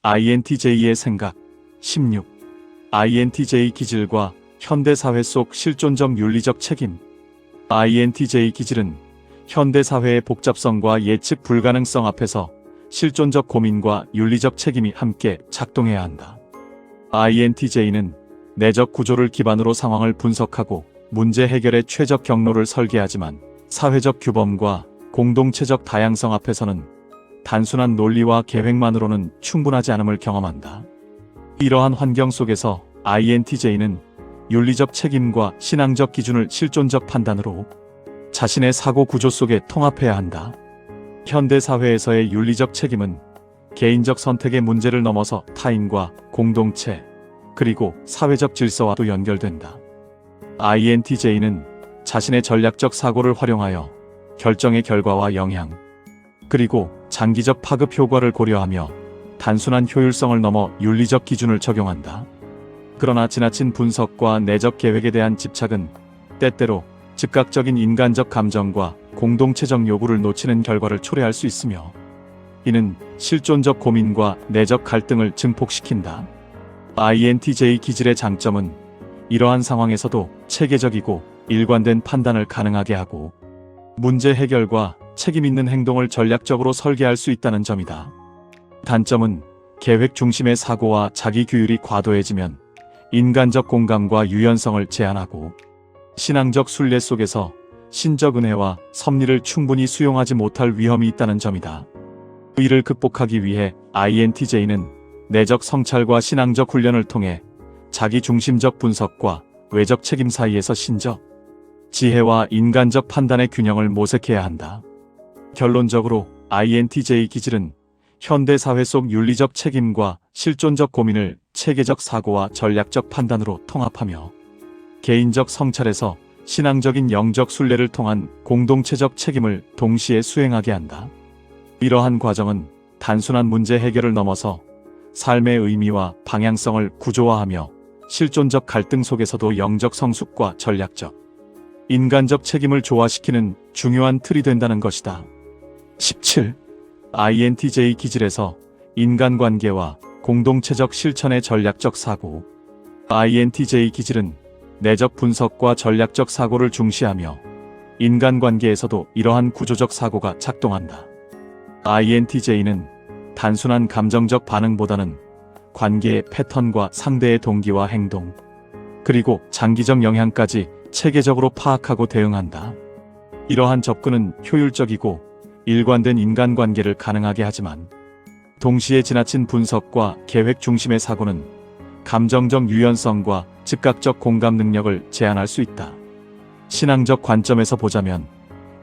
INTJ의 생각. 16. INTJ 기질과 현대사회 속 실존적 윤리적 책임. INTJ 기질은 현대사회의 복잡성과 예측 불가능성 앞에서 실존적 고민과 윤리적 책임이 함께 작동해야 한다. INTJ는 내적 구조를 기반으로 상황을 분석하고 문제 해결의 최적 경로를 설계하지만 사회적 규범과 공동체적 다양성 앞에서는 단순한 논리와 계획만으로는 충분하지 않음을 경험한다. 이러한 환경 속에서 INTJ는 윤리적 책임과 신앙적 기준을 실존적 판단으로 자신의 사고 구조 속에 통합해야 한다. 현대사회에서의 윤리적 책임은 개인적 선택의 문제를 넘어서 타인과 공동체, 그리고 사회적 질서와도 연결된다. INTJ는 자신의 전략적 사고를 활용하여 결정의 결과와 영향, 그리고 장기적 파급 효과를 고려하며 단순한 효율성을 넘어 윤리적 기준을 적용한다. 그러나 지나친 분석과 내적 계획에 대한 집착은 때때로 즉각적인 인간적 감정과 공동체적 요구를 놓치는 결과를 초래할 수 있으며, 이는 실존적 고민과 내적 갈등을 증폭시킨다. INTJ 기질의 장점은 이러한 상황에서도 체계적이고 일관된 판단을 가능하게 하고 문제 해결과 책임 있는 행동을 전략적으로 설계할 수 있다는 점이다. 단점은 계획 중심의 사고와 자기 규율이 과도해지면 인간적 공감과 유연성을 제한하고 신앙적 순례 속에서 신적 은혜와 섭리를 충분히 수용하지 못할 위험이 있다는 점이다. 이를 극복하기 위해 INTJ는 내적 성찰과 신앙적 훈련을 통해 자기 중심적 분석과 외적 책임 사이에서 신적 지혜와 인간적 판단의 균형을 모색해야 한다. 결론적으로 INTJ 기질은 현대사회 속 윤리적 책임과 실존적 고민을 체계적 사고와 전략적 판단으로 통합하며 개인적 성찰에서 신앙적인 영적 순례를 통한 공동체적 책임을 동시에 수행하게 한다. 이러한 과정은 단순한 문제 해결을 넘어서 삶의 의미와 방향성을 구조화하며 실존적 갈등 속에서도 영적 성숙과 전략적, 인간적 책임을 조화시키는 중요한 틀이 된다는 것이다. 17. INTJ 기질에서 인간관계와 공동체적 실천의 전략적 사고. INTJ 기질은 내적 분석과 전략적 사고를 중시하며 인간관계에서도 이러한 구조적 사고가 작동한다. INTJ는 단순한 감정적 반응보다는 관계의 패턴과 상대의 동기와 행동, 그리고 장기적 영향까지 체계적으로 파악하고 대응한다. 이러한 접근은 효율적이고 일관된 인간관계를 가능하게 하지만 동시에 지나친 분석과 계획 중심의 사고는 감정적 유연성과 즉각적 공감 능력을 제한할 수 있다. 신앙적 관점에서 보자면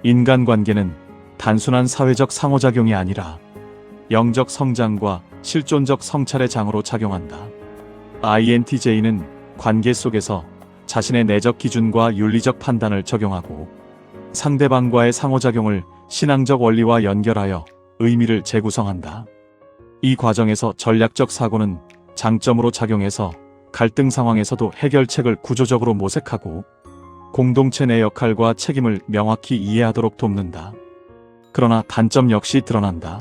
인간관계는 단순한 사회적 상호작용이 아니라 영적 성장과 실존적 성찰의 장으로 작용한다. INTJ는 관계 속에서 자신의 내적 기준과 윤리적 판단을 적용하고 상대방과의 상호작용을 신앙적 원리와 연결하여 의미를 재구성한다. 이 과정에서 전략적 사고는 장점으로 작용해서 갈등 상황에서도 해결책을 구조적으로 모색하고 공동체 내 역할과 책임을 명확히 이해하도록 돕는다. 그러나 단점 역시 드러난다.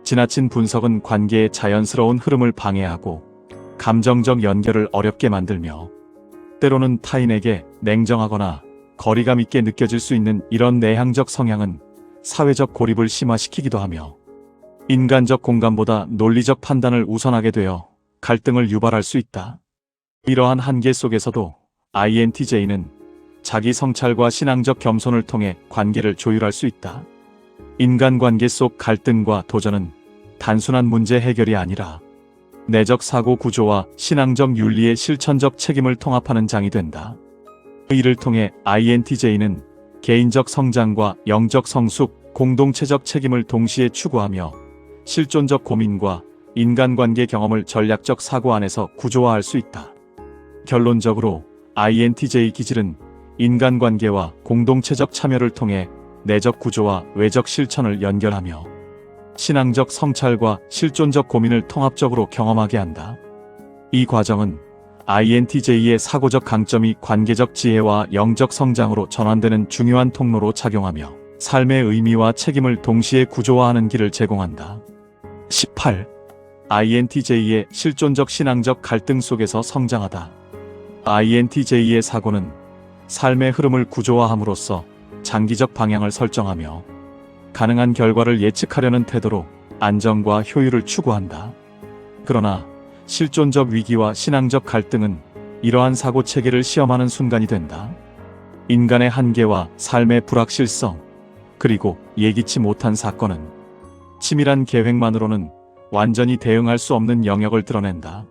지나친 분석은 관계의 자연스러운 흐름을 방해하고 감정적 연결을 어렵게 만들며 때로는 타인에게 냉정하거나 거리감 있게 느껴질 수 있는 이런 내향적 성향은 사회적 고립을 심화시키기도 하며 인간적 공감보다 논리적 판단을 우선하게 되어 갈등을 유발할 수 있다. 이러한 한계 속에서도 INTJ는 자기 성찰과 신앙적 겸손을 통해 관계를 조율할 수 있다. 인간관계 속 갈등과 도전은 단순한 문제 해결이 아니라 내적 사고 구조와 신앙적 윤리의 실천적 책임을 통합하는 장이 된다. 이를 통해 INTJ는 개인적 성장과 영적 성숙, 공동체적 책임을 동시에 추구하며 실존적 고민과 인간관계 경험을 전략적 사고 안에서 구조화할 수 있다. 결론적으로 INTJ 기질은 인간관계와 공동체적 참여를 통해 내적 구조와 외적 실천을 연결하며 신앙적 성찰과 실존적 고민을 통합적으로 경험하게 한다. 이 과정은 INTJ의 사고적 강점이 관계적 지혜와 영적 성장으로 전환되는 중요한 통로로 작용하며 삶의 의미와 책임을 동시에 구조화하는 길을 제공한다. 18. INTJ의 실존적 신앙적 갈등 속에서 성장하다. INTJ의 사고는 삶의 흐름을 구조화함으로써 장기적 방향을 설정하며 가능한 결과를 예측하려는 태도로 안정과 효율을 추구한다. 그러나 실존적 위기와 신앙적 갈등은 이러한 사고 체계를 시험하는 순간이 된다. 인간의 한계와 삶의 불확실성, 그리고 예기치 못한 사건은 치밀한 계획만으로는 완전히 대응할 수 없는 영역을 드러낸다.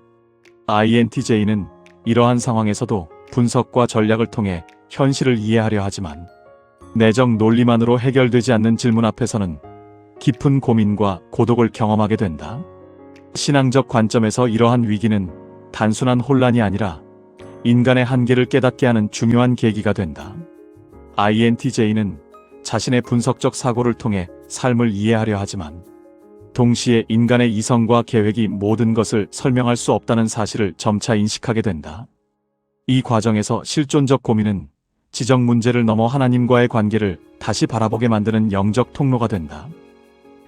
INTJ는 이러한 상황에서도 분석과 전략을 통해 현실을 이해하려 하지만 내적 논리만으로 해결되지 않는 질문 앞에서는 깊은 고민과 고독을 경험하게 된다. 신앙적 관점에서 이러한 위기는 단순한 혼란이 아니라 인간의 한계를 깨닫게 하는 중요한 계기가 된다. INTJ는 자신의 분석적 사고를 통해 삶을 이해하려 하지만 동시에 인간의 이성과 계획이 모든 것을 설명할 수 없다는 사실을 점차 인식하게 된다. 이 과정에서 실존적 고민은 지적 문제를 넘어 하나님과의 관계를 다시 바라보게 만드는 영적 통로가 된다.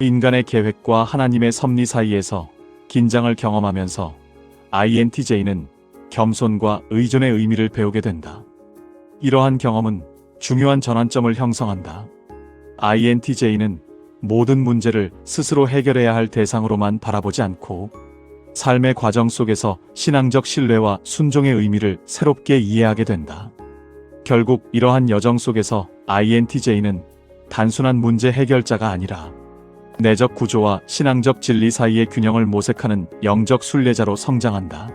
인간의 계획과 하나님의 섭리 사이에서 긴장을 경험하면서 INTJ는 겸손과 의존의 의미를 배우게 된다. 이러한 경험은 중요한 전환점을 형성한다. INTJ는 모든 문제를 스스로 해결해야 할 대상으로만 바라보지 않고 삶의 과정 속에서 신앙적 신뢰와 순종의 의미를 새롭게 이해하게 된다. 결국 이러한 여정 속에서 INTJ는 단순한 문제 해결자가 아니라 내적 구조와 신앙적 진리 사이의 균형을 모색하는 영적 순례자로 성장한다.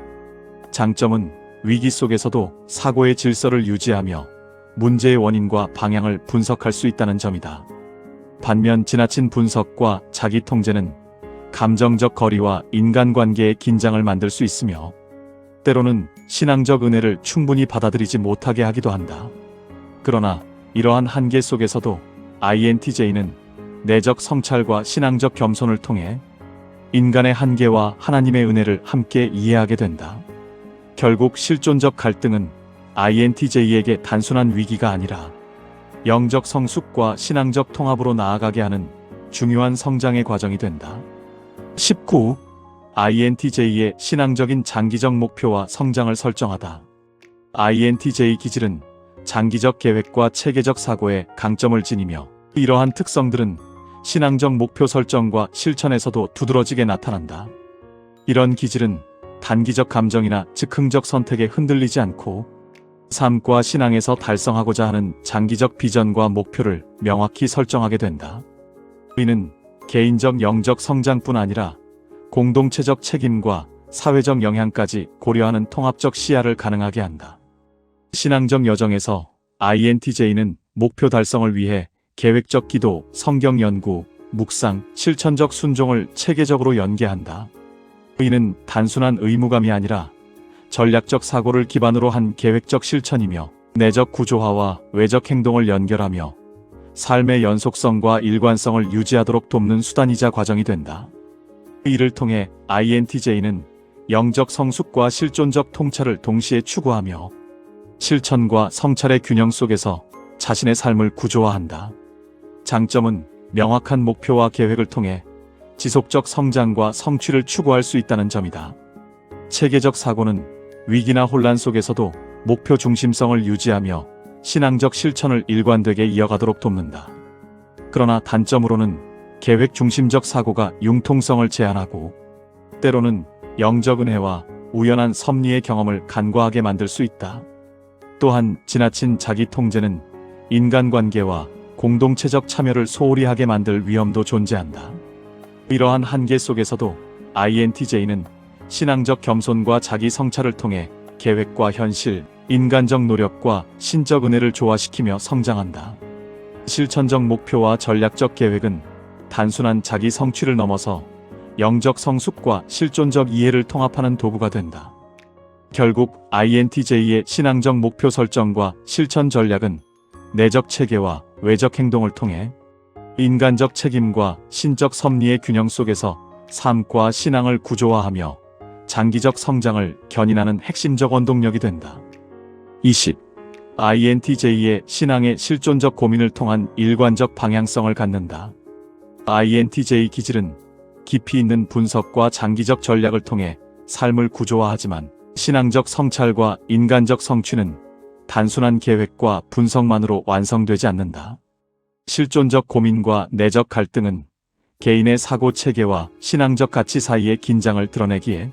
장점은 위기 속에서도 사고의 질서를 유지하며 문제의 원인과 방향을 분석할 수 있다는 점이다. 반면 지나친 분석과 자기 통제는 감정적 거리와 인간관계의 긴장을 만들 수 있으며 때로는 신앙적 은혜를 충분히 받아들이지 못하게 하기도 한다. 그러나 이러한 한계 속에서도 INTJ는 내적 성찰과 신앙적 겸손을 통해 인간의 한계와 하나님의 은혜를 함께 이해하게 된다. 결국 실존적 갈등은 INTJ에게 단순한 위기가 아니라 영적 성숙과 신앙적 통합으로 나아가게 하는 중요한 성장의 과정이 된다. 19. INTJ의 신앙적인 장기적 목표와 성장을 설정하다. INTJ 기질은 장기적 계획과 체계적 사고에 강점을 지니며 이러한 특성들은 신앙적 목표 설정과 실천에서도 두드러지게 나타난다. 이런 기질은 단기적 감정이나 즉흥적 선택에 흔들리지 않고 삶과 신앙에서 달성하고자 하는 장기적 비전과 목표를 명확히 설정하게 된다. 이는 개인적 영적 성장뿐 아니라 공동체적 책임과 사회적 영향까지 고려하는 통합적 시야를 가능하게 한다. 신앙적 여정에서 INTJ는 목표 달성을 위해 계획적 기도, 성경 연구, 묵상, 실천적 순종을 체계적으로 연계한다. 이는 단순한 의무감이 아니라 전략적 사고를 기반으로 한 계획적 실천이며 내적 구조화와 외적 행동을 연결하며 삶의 연속성과 일관성을 유지하도록 돕는 수단이자 과정이 된다. 이를 통해 INTJ는 영적 성숙과 실존적 통찰을 동시에 추구하며 실천과 성찰의 균형 속에서 자신의 삶을 구조화한다. 장점은 명확한 목표와 계획을 통해 지속적 성장과 성취를 추구할 수 있다는 점이다. 체계적 사고는 위기나 혼란 속에서도 목표 중심성을 유지하며 신앙적 실천을 일관되게 이어가도록 돕는다. 그러나 단점으로는 계획 중심적 사고가 융통성을 제한하고 때로는 영적 은혜와 우연한 섭리의 경험을 간과하게 만들 수 있다. 또한 지나친 자기 통제는 인간관계와 공동체적 참여를 소홀히 하게 만들 위험도 존재한다. 이러한 한계 속에서도 INTJ는 신앙적 겸손과 자기 성찰을 통해 계획과 현실, 인간적 노력과 신적 은혜를 조화시키며 성장한다. 실천적 목표와 전략적 계획은 단순한 자기 성취를 넘어서 영적 성숙과 실존적 이해를 통합하는 도구가 된다. 결국 INTJ의 신앙적 목표 설정과 실천 전략은 내적 체계와 외적 행동을 통해 인간적 책임과 신적 섭리의 균형 속에서 삶과 신앙을 구조화하며 장기적 성장을 견인하는 핵심적 원동력이 된다. 20. INTJ의 신앙의 실존적 고민을 통한 일관적 방향성을 갖는다. INTJ 기질은 깊이 있는 분석과 장기적 전략을 통해 삶을 구조화하지만 신앙적 성찰과 인간적 성취는 단순한 계획과 분석만으로 완성되지 않는다. 실존적 고민과 내적 갈등은 개인의 사고 체계와 신앙적 가치 사이의 긴장을 드러내기에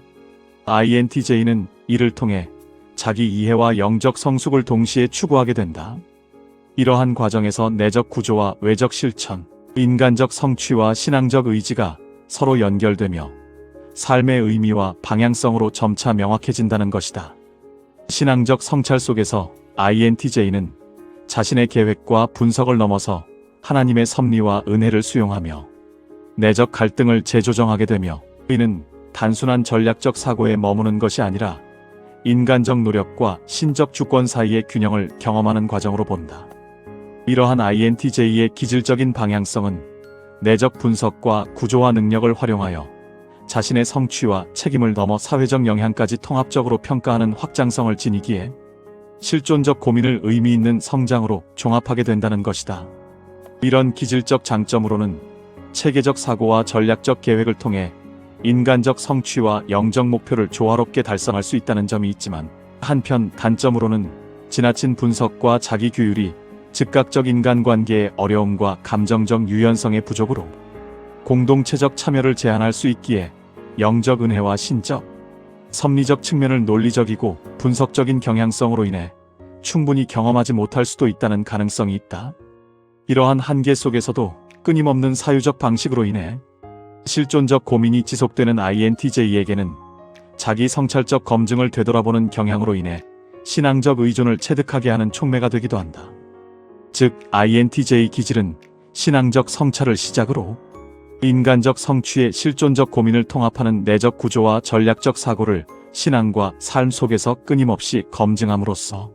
INTJ는 이를 통해 자기 이해와 영적 성숙을 동시에 추구하게 된다. 이러한 과정에서 내적 구조와 외적 실천, 인간적 성취와 신앙적 의지가 서로 연결되며 삶의 의미와 방향성으로 점차 명확해진다는 것이다. 신앙적 성찰 속에서 INTJ는 자신의 계획과 분석을 넘어서 하나님의 섭리와 은혜를 수용하며 내적 갈등을 재조정하게 되며 이는 단순한 전략적 사고에 머무는 것이 아니라 인간적 노력과 신적 주권 사이의 균형을 경험하는 과정으로 본다. 이러한 INTJ의 기질적인 방향성은 내적 분석과 구조화 능력을 활용하여 자신의 성취와 책임을 넘어 사회적 영향까지 통합적으로 평가하는 확장성을 지니기에 실존적 고민을 의미 있는 성장으로 종합하게 된다는 것이다. 이런 기질적 장점으로는 체계적 사고와 전략적 계획을 통해 인간적 성취와 영적 목표를 조화롭게 달성할 수 있다는 점이 있지만 한편 단점으로는 지나친 분석과 자기 규율이 즉각적 인간관계의 어려움과 감정적 유연성의 부족으로 공동체적 참여를 제한할 수 있기에 영적 은혜와 신적, 섭리적 측면을 논리적이고 분석적인 경향성으로 인해 충분히 경험하지 못할 수도 있다는 가능성이 있다. 이러한 한계 속에서도 끊임없는 사유적 방식으로 인해 실존적 고민이 지속되는 INTJ에게는 자기 성찰적 검증을 되돌아보는 경향으로 인해 신앙적 의존을 체득하게 하는 촉매가 되기도 한다. 즉, INTJ 기질은 신앙적 성찰을 시작으로 인간적 성취의 실존적 고민을 통합하는 내적 구조와 전략적 사고를 신앙과 삶 속에서 끊임없이 검증함으로써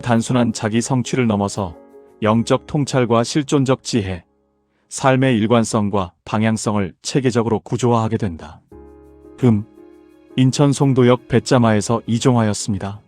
단순한 자기 성취를 넘어서 영적 통찰과 실존적 지혜, 삶의 일관성과 방향성을 체계적으로 구조화하게 된다. 인천 송도역 배짜마에서 이종하였습니다.